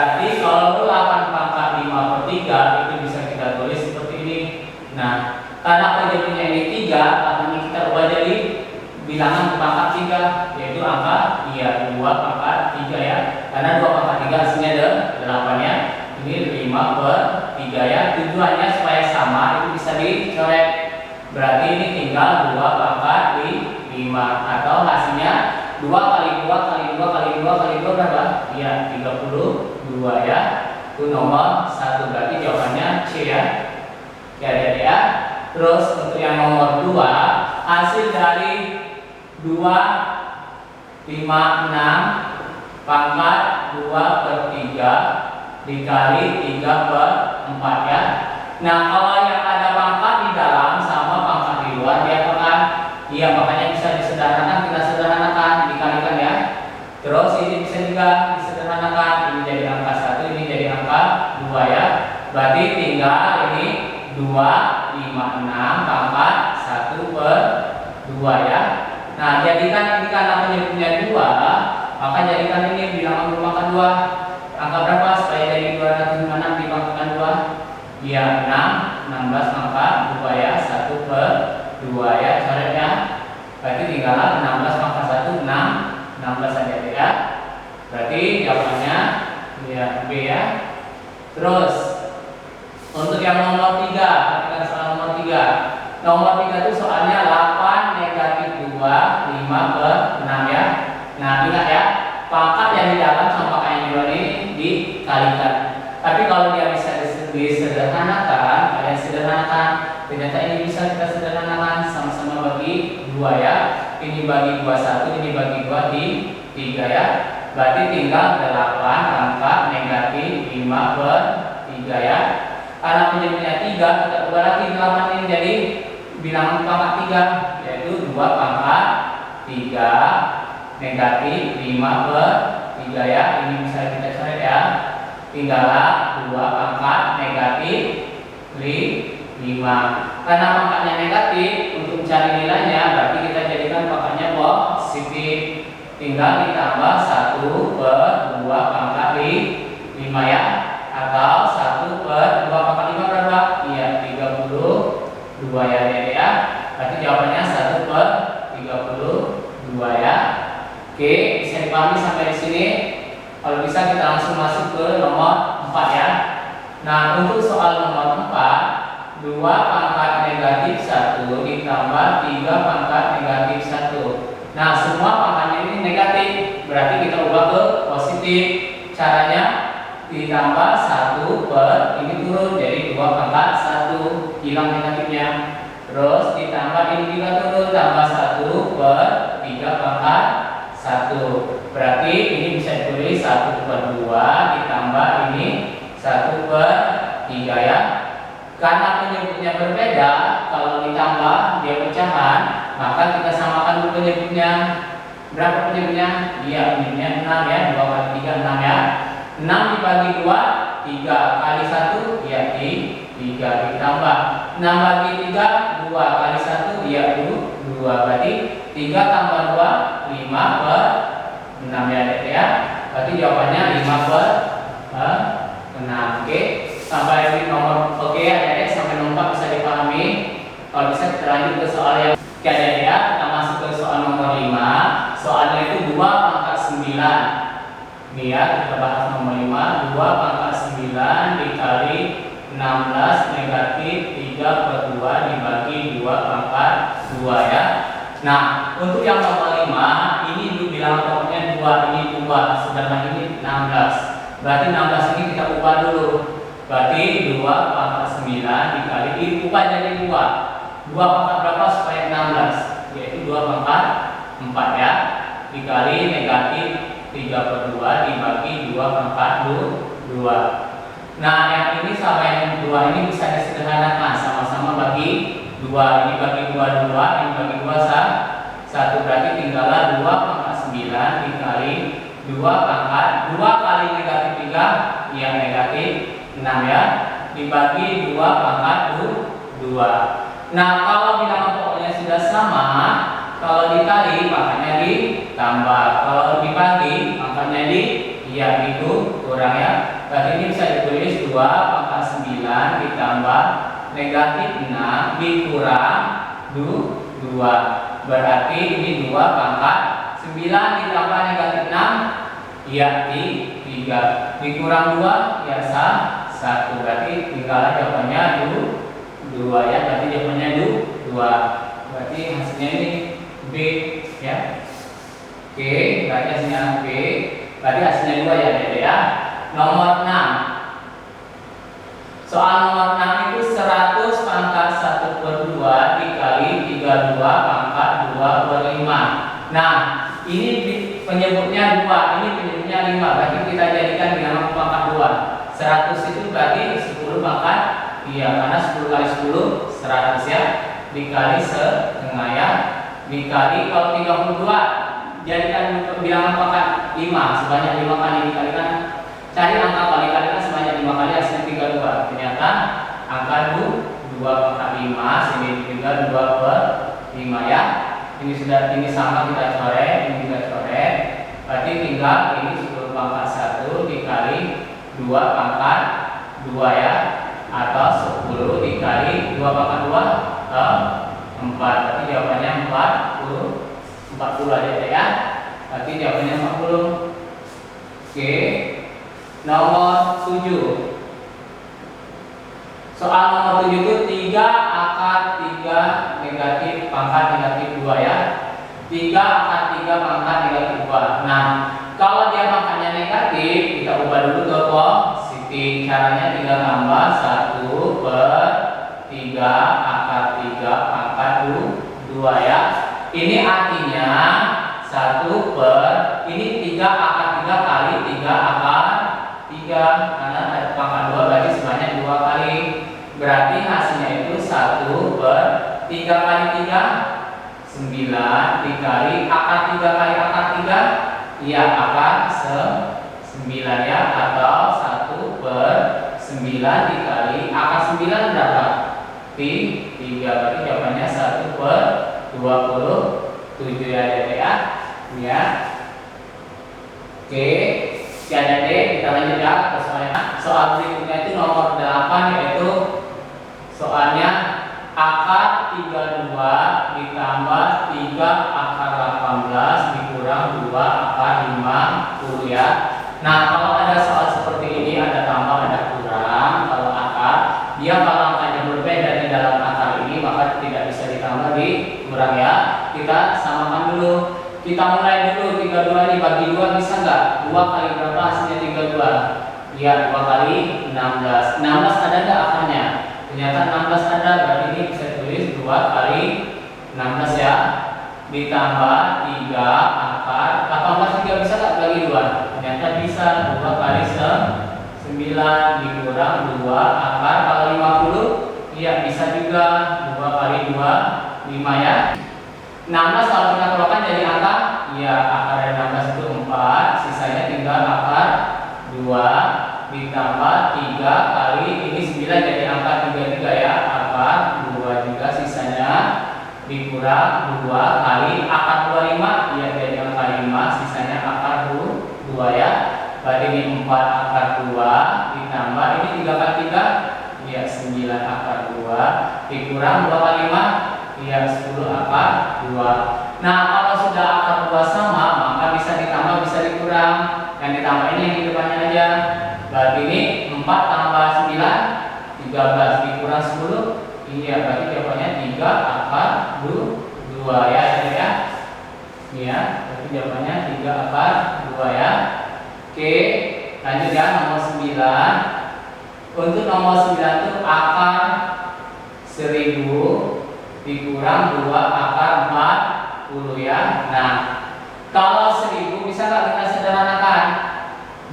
Berarti kalau 8 pangkat 5 per 3 itu bisa kita tulis seperti ini. Nah, karena penyebutnya ini 3, akan kita ubah jadi bilangan pangkat 3, yaitu angka 2 pangkat 3 ya. Karena 2 pangkat 3 hasilnya ada 8 ya. Ini 5 per 3 ya. Tujuannya supaya sama, itu bisa dicoret. Berarti ini tinggal 2 pangkat 5 atau hasilnya 2 kali 2 kali 2 kali 2 kali 2 berapa? Iya, 32 ya. Itu nomor 1, berarti jawabannya C ya. Oke, adik-adik ya. Terus untuk yang nomor 2, hasil dari 2, 5, 6 pangkat 2 per 3 dikali 3 per 4 ya. Nah, kalau yang ada pangkat di dalam sama pangkat di luar, dia akan iya, makanya bisa disederhanakan, kita sederhanakan, dikalikan ya. Terus ini bisa juga disederhanakan, ini jadi angka 1, ini jadi angka 2 ya. Berarti tinggal ini 2, 5, 6 pangkat 1 per 2 ya. Nah, jadikan ini karena penyebutnya 2, maka jadikan ini bilangan berpangkat 2. Angka berapa supaya jadi 256 dipangkatkan 2? Iya, 16 maka 2 ya, 1 per 2 ya, coretnya. Berarti tinggal 16 pangkat 1, 16 saja ya. Berarti jawabannya ya B ya. Terus untuk yang nomor 3, perhatikan soal nomor 3. Nomor 3 itu soalnya 8 negatif 2, 5 per 6 ya. Nah, ingat ya, pangkat yang di dalam sama pangkat yang di luar ini dikalikan. Tapi kalau dia bisa disederhanakan, kalian sederhanakan. Ternyata ini bisa kita sederhanakan, sama-sama bagi 2 ya. Ini bagi 2 1, ini bagi 2 di 3 ya. Berarti tinggal 8 pangkat negatif 5 per 3 ya. Karena penyebutnya 3, kita ubah lagi 8 ini jadi bilangan pangkat 3, yaitu 2 pangkat 3 negatif 5 per 3 ya. Ini bisa kita coret ya. Tinggallah 2 pangkat negatif 5. Karena pangkatnya negatif, untuk mencari nilainya berarti kita jadikan pangkatnya positif. Tinggal ditambah 1 per 2 pangkat 5 ya. Atau 1 per 2 pangkat 5 berapa? Iya, 32 ya dek ya. Berarti jawabannya 1 per 32 ya. Oke, bisa dipahami sampai di sini. Kalau bisa kita langsung masuk ke nomor 4 ya. Nah, untuk soal nomor 4, 2 pangkat negatif 1 ditambah 3 pangkat negatif 1. Nah, semua pangkatnya ini negatif, berarti kita ubah ke positif. Caranya ditambah 1 per, ini turun jadi 2 pangkat 1, hilang negatifnya. Terus ditambah ini juga turun, tambah 1 per 3 pangkat 1. Berarti ini bisa ditulis 1 per 2 ditambah ini 1 per 3 ya. Karena penyebutnya berbeda, kalau ditambah dia pecahan, maka kita samakan dulu penyebutnya. Berapa penyebutnya? Iya, penyebutnya 6 ya, 2 kali 3 6 ya. 6 dibagi 2, 3 kali 1 ya 3 ditambah 6 bagi 3, 2 kali 1 ya 2. Berarti 3 tambah 2, 5 per 6 ya dek ya. Berarti jawabannya 5 per 6. Oke. Sampai di nomor oke ya dek, sampai nomor 4 bisa dipahami. Kalau bisa kita lanjut ke soal yang oke dek ya. Kita masuk ke soal nomor 5. Soalnya itu 2 pangkat 9. Nih ya, kita bahas nomor 5. 2 pangkat 9 dikali 16 negatif 3 per 2 dibagi 2 pangkat 2 ya. Nah, untuk yang nomor 5, ini bilangan pokoknya 2, ini 2, sedangkan ini 16. Berarti 16 ini kita ubah dulu. Berarti 2 pangkat 9 dikali, diubah jadi 2. 2 pangkat berapa supaya 16? Yaitu 2 pangkat 4 ya. Dikali negatif 3 per 2 dibagi 2 pangkat 2. Nah, yang ini sama yang 2 ini bisa disederhanakan, sama-sama bagi 2. Ini bagi 2 2, ini bagi 2 1. Berarti tinggallah 2 pangkat 9 dikali 2 pangkat 2 kali negatif 3 yang negatif 6 ya, dibagi 2 pangkat 2. Nah, kalau bilangan pokoknya sudah sama, kalau dikali pangkatnya ditambah, kalau dibagi pangkatnya itu kurang ya. Berarti ini bisa ditulis 2 pangkat 9 ditambah negatif 6 dikurang 2. Berarti ini 2 pangkat 9 ditambah negatif 6 ya 3 dikurang 2 ya 1. Berarti tinggal jawabannya 2 ya. Berarti jawabannya 2. Berarti hasilnya ini B ya. Oke, berarti hasilnya B. Berarti hasilnya 2 ya Dede ya. Nomor 6. Soal nomor 6 itu 100 pangkat 1/2 dikali 32 pangkat 2/5. Nah, ini penyebutnya 2, ini penyebutnya 5. Berarti kita jadikan bilangan pangkat 2. 100 itu berarti 10 pangkat, iya, karena 10 kali 10 100 ya. Dikali setengah ya. Dikali kalau 32 jadikan bilangan pangkat 5 sebanyak 5 kali dikalikan. Cari angka kali-kalikan sebanyak 5 kali hasilnya 32. Ternyata angka 2 pangkat 5 sini tinggal 2/5 ya. Ini sama kita coret, ini juga coret. Berarti tinggal ini 10 pangkat 1 dikali 2 pangkat 2 ya, atau 10 dikali 2 pangkat 2 4. Berarti jawabannya 40 aja ya. Berarti jawabannya 40. Oke. Nomor 7. Soal nomor 7 itu 3 akar 3 negatif pangkat negatif 2 ya. 3 akar 3 pangkat negatif 2. Nah, kalau dia pangkatnya negatif, kita ubah dulu ke positif. Caranya tinggal tambah 1/3 akar 3 pangkat 2 ya. Ini artinya 3 akar 3 kali 3 akar 3, karena ada pangkat 2 berarti sebanyak 2 kali. Berarti hasilnya itu 1/3 kali 3 9 dikali akar 3 kali akar 3, iya akar 9 ya, atau 1/9 dikali akar 9 berapa? 3. Berarti jawabannya 1/27 ya Dede ya. Ya. Oke, ada D, kita lanjut ya ke soalnya. Soal berikutnya itu nomor 8, yaitu soalnya akar 32 ditambah 3 akar 18 dikurang 2 akar 50 ya. Nah, kalau ada soal seperti ini, ada tambah ada kurang. Kalau akar, dia kalau angkanya berbeda di dalam akar ini, maka tidak bisa ditambah dikurang ya. Kita samakan dulu. Kita mulai dulu 32 ini bagi 2 bisa nggak? 2 kali berapa hasilnya 32? Iya, 2 kali 16. 16 ada nggak akarnya? Ternyata 16 ada, berarti ini bisa tulis 2 kali 16 ya. Ditambah 3 akar 18 juga bisa nggak bagi 2? Ternyata bisa, 2 kali 9 dikurang 2 akar kalau 50. Iya, bisa juga 2 kali 2 5 ya. 16 kalau kita keluarkan jadi angka, ya akar dari 16 itu 4, sisanya tinggal akar 2 ditambah 3 kali ini 9 jadi angka 33 ya, akar 2 juga sisanya dikurang 2 kali akar 25 ya jadi angka 5, sisanya akar 2 ya. Berarti ini 4 akar 2 ditambah ini 3 kali 3 ya 9 akar 2 dikurang 2 kali 5 ya 10 akar 2. Nah, kalau sudah akar 2 sama, maka bisa ditambah bisa dikurang. Yang ditambah ini yang di depannya aja. Berarti ini 4 tambah 9 13 dikurang 10. Iya, berarti jawabannya 3 akar 2 ya, ya. Iya, berarti jawabannya 3 akar 2 ya. Oke, lanjut ya nomor 9. Untuk nomor 9 itu akar 1000 dikurang 2 akar 40 ya. Nah, kalau 1000 bisa nggak kita sederhanakan?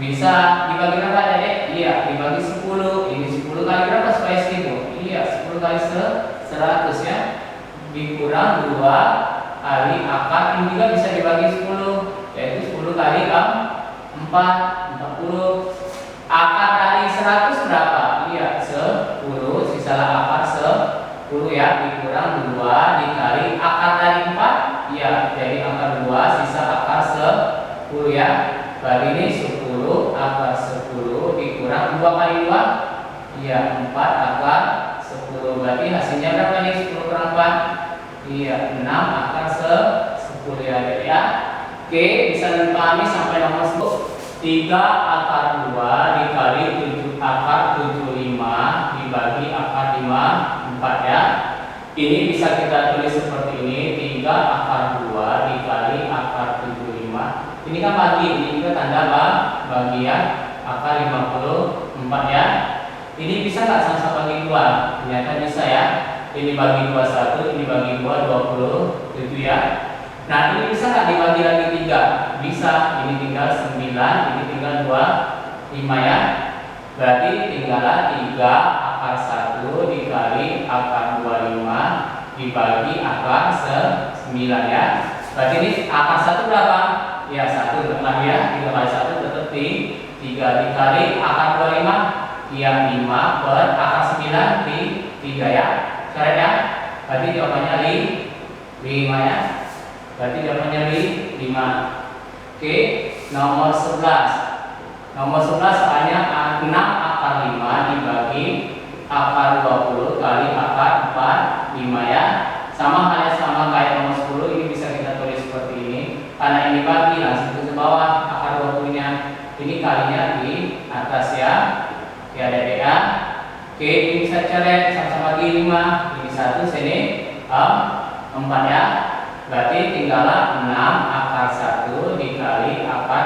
Bisa dibagi berapa Dedek? Iya, dibagi 10. Ini 10 kali berapa supaya 1000? Iya, 10 kali 100 ya. Dikurang 2 kali akar, ini juga bisa dibagi 10, yaitu 10 kali 40. Akar dari 100 berapa? Iya, 10, sisalah akar 10 ya, dikurang 2 dikali akar dari 4, ya jadi akar 2 sisa akar 10 ya. Berarti ini 10 akar 10 dikurang 2 kali 2, iya 4 akar 10. Berarti hasilnya berapa nih? 10 kurang 4, iya 6 akar 10 ya adik ya. Oke, bisa dipahami sampai nomor 10. 3 akar 2 dikali 7 akar 75 dibagi akar 4 ya. Ini bisa kita tulis seperti ini, 3 akar 2 dikali akar 75. Ini kan bagi, ini juga tanda bagian akar 54 ya. Ini bisa nggak sama-sama bagi 2? Ternyata bisa ya. Ini bagi 21, ini bagi 2, 27 ya. Nah, ini bisa nggak dibagi lagi 3? Bisa, ini tinggal 9, ini tinggal 25 ya. Berarti tinggallah 3 akar 1 dikali akar 25 dibagi akar 9 ya. Berarti ini akar 1 berapa? Ya 1 tetap ya, 3 kali 1 tetap 3 dikali akar 25, ya 5 per akar 9 di 3 ya. Coret ya. Berarti jawabannya 5 ya. Berarti jawabannya 5. Oke, nomor 11. Nomor 11 soalnya 6 akar 5 dibagi akar 20 kali akar 5 ya. Sama halnya sama kayak nomor 10, ini bisa kita tulis seperti ini. Karena ini bagi langsung ke bawah akar 20-nya. Ini kalinya di atas ya. Oke, ada ya. Oke, ini bisa coret sama-sama bagi 5. Ini 1 sini 4 ya. Berarti tinggallah 6 akar 1 dikali akar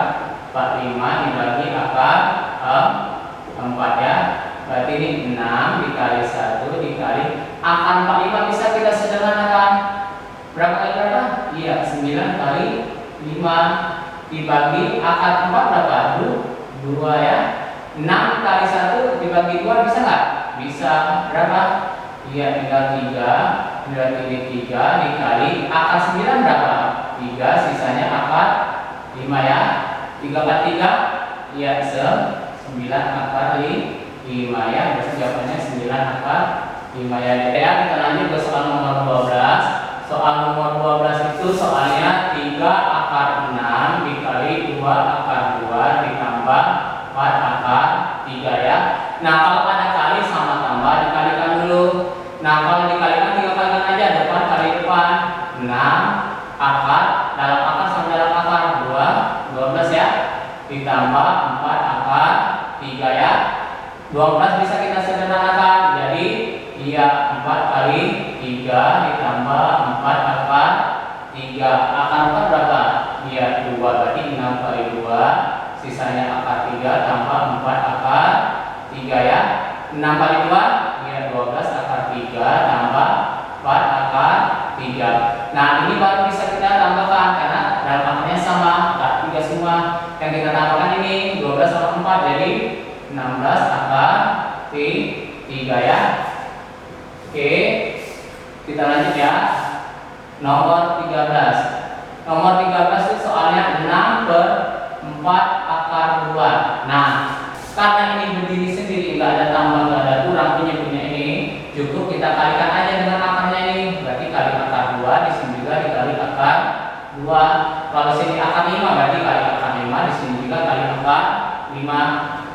45 dibagi akar 4 ya. Berarti ini 6 dikali 1 dikali akar 45 bisa kita sederhanakan. Berapa kali berapa? Iya, 9 kali 5 dibagi akar 4 berapa? 2 ya. 6 kali 1 dibagi 2 bisa nggak? Bisa. Berapa? Iya, tinggal 3. Berarti ini 3 dikali akar 9 berapa? 3, sisanya akar 5 ya. 3 kali 3, iya 9 akar 5 ya. Berarti jawabannya 9 akar 5 ya. Ya, kita lanjut ke soal nomor 12. Soal nomor 12 itu soalnya 3 akar 6 dikali 2 akar 2 ditambah 4 akar 3 ya. Nah, kalau ada kali sama tambah dikalikan dulu. Nah, kalau dikalikan 3 kalikan aja, depan kali depan 6 akar dalam akar sama dalam akar 12 ya, ditambah 4 akar 3 ya. 12 bisa kita sederhanakan, jadi iya 4 kali 3 ditambah 4 akar 3. Akar 4 berapa? Iya 2, berarti 6 kali 2, sisanya akar 3 tambah 4 akar 3 ya. 6 kali 2, iya 12 akar 3 tambah 4 akar 3. Nah, ini baru bisa kita tambahkan karena dalam akarnya sama, akar 3 semua. Yang kita tambahkan ini 12 sama 4, jadi 16 akar 3 ya. Oke, kita lanjut ya. Nomor 13. Nomor 13 itu soalnya 6 per 4 akar 2. Nah, karena ini berdiri sendiri, nggak ada tambah, nggak ada kurang, punya ini cukup kita kalikan aja dengan akarnya ini. Berarti kali akar 2, di sini juga dikali akar 2. Kalau sini akar 5, berarti kali akar 5, di sini juga kali akar 5.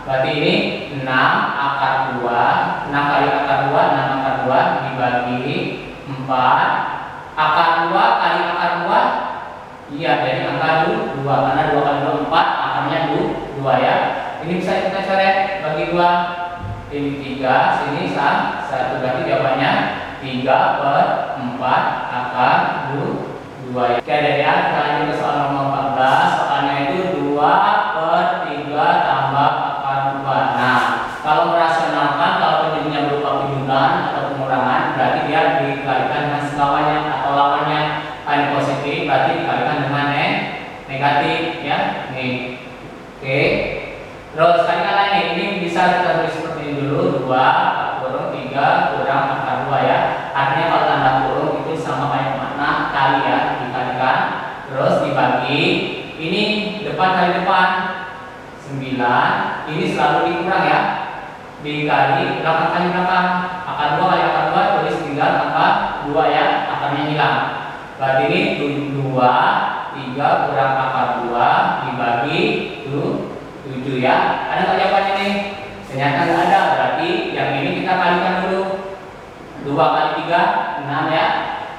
Berarti ini 6 akar 2, 6 kali akar 2, 6 akar 2 dibagi 4. Akar 2 kali akar 2, iya jadi akar 2, karena 2 kali 2 4, akarnya 2 ya. Ini bisa kita coret bagi 2. Ini 3, sini 1, berarti jawabannya 3 per 4 akar 2 ya. Oke, dari ya, kita lanjut ke soal nomor 14. Soalnya itu 2 per 3 tambah akar 2. Nah, kalau merasionalkan, kalau penjadinya berupa penjualan atau pengurangan, berarti dia dikalikan dengan sekawannya atau lawannya. Ini positif, berarti dikalikan dengan negatif ya. Nih. Oke. Terus kalikan lagi, ini bisa kita tulis seperti ini dulu, 2 kurung 3 kurang akar 2 ya. Artinya kalau tanda kurung itu sama kayak makna kali ya, dikalikan terus dibagi. Ini depan kali depan 9, ini selalu dikurang ya, dikali belakang kali belakang. Akar 2 kali akar 2, tulis tinggal akar 2 ya, akarnya hilang. Berarti ini 2 3 kurang akar 2 dibagi 7 ya. Ada nggak jawabannya nih? Ternyata nggak ada, berarti yang ini kita kalikan dulu. 2 kali 3, 6 ya.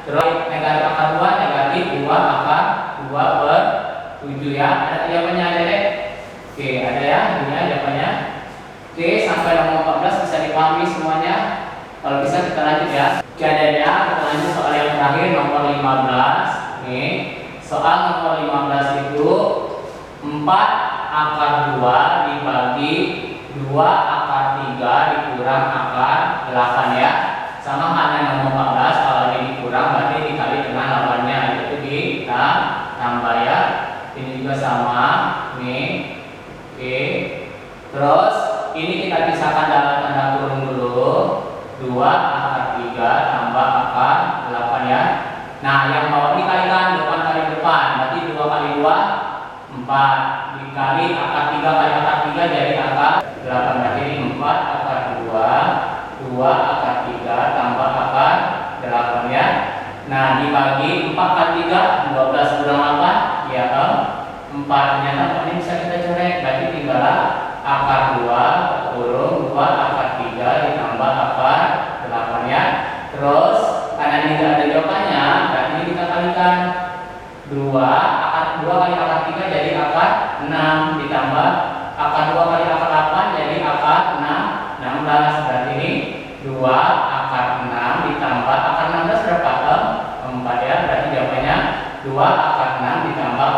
Terus negatif akar 2, negatif 2 akar 2 per 7 ya. Ada jawabannya ada deh. Oke, ada ya, ini jawabannya. Oke, sampai nomor 14 bisa dipahami semuanya. Kalau bisa kita lanjut ya. Oke, adanya kita lanjut soal yang terakhir nomor 15. Nih, soal nomor 15 itu 4 akar 2 dibagi 2 akar 3 dikurang akar 8 ya. Sama halnya nomor 14, kalau ini dikurang berarti dikali dengan lawannya, yaitu ditambah ya. Ini juga sama. Nih. Oke. Terus ini kita pisahkan dalam tanda kurung dulu. 2 akar 3 tambah akar 8 ya. Nah, yang bawah dikalikan depan kali depan, berarti 2 kali 2 4 dikali akar 3 kali akar 3 jadi akar 8, berarti ini 4 akar 2 akar 3 tambah akar 8 ya. Nah, dibagi 4 kali 3 12 kurang 8 ya 4. Ternyata ini bisa kita coret, berarti tinggal akar 2 kurung 2 akar 3 ditambah akar 8 ya. Terus karena ini tidak ada jawabannya, berarti ini kita kalikan 2 kali akar 3 jadi akar 6 ditambah akar 2 kali akar 8 jadi akar 16. Berarti ini 2 akar 6 ditambah akar 16 berapa? 4 ya. Berarti jawabannya 2 akar 6 ditambah